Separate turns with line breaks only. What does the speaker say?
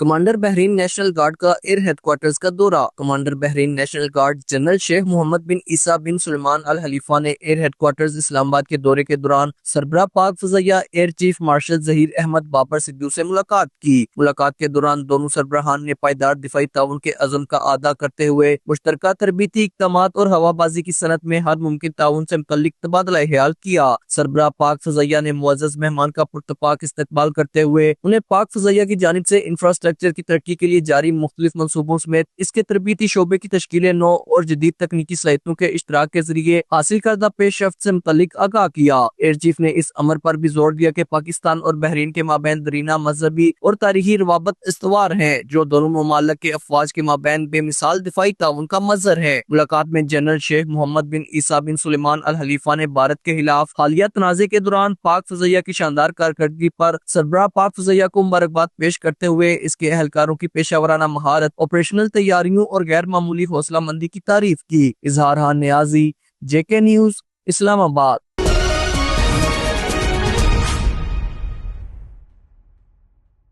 Commander Bahrain national guard کا year head quarters کا دورہ۔ Commander Bahrain national guard general شیخ محمد بن عیسیٰ بن Salman Al Khalifa نے ایئر ہیڈ کوارٹرز اسلام آباد کے دورے کے دوران سربراہ پاک فضائیہ air chief marshal Zaheer Ahmed Babar Sidhu سے ملاقات کی۔ ملاقات کے دوران دونوں سربراہان نے پائیدار دفاعی تعاون کے عزم کا اعادہ کرتے ہوئے مشترکہ تربیتی اقدامات اور ہوا بازی کی صنعت میں ہر ممکن تعاون سے متعلق تبادلہ خیال کیا۔ سربراہ پاک فضائیہ نے معزز مہمان کا پرتپاک استقبال کرتے ہوئے انہیں پاک فضائیہ کی جانب سے انفراسٹرکچر کی ترقی کے لیے جاری مختلف منصوبوں سمیت اس کے تربیتی شعبے کی تشکیل نو اور جدید تکنیکی صلاحیتوں کے اشتراک کے ذریعے حاصل کردہ پیش رفت سے متعلق آگاہ کیا۔ ایئر چیف نے اس امر پر بھی زور دیا کہ پاکستان اور بحرین کے مابین دیرینہ مذہبی اور تاریخی روابط استوار ہیں، جو دونوں ممالک کے افواج کے مابین بے مثال دفاعی تعاون کا مظہر ہے۔ ملاقات میں جنرل شیخ محمد بن عیسیٰ بن سلمان الخلیفہ نے بھارت کے خلاف حالیہ تنازع کے دوران پاک فضائیہ کی شاندار کارکردگی پر سربراہ پاک فضائیہ کو مبارکباد پیش کرتے ہوئے اس کے اہلکاروں کی پیشہ ورانہ مہارت، آپریشنل تیاریوں اور غیر معمولی حوصلہ مندی کی تعریف کی۔ اظہار خان نیازی، JK نیوز، اسلام آباد۔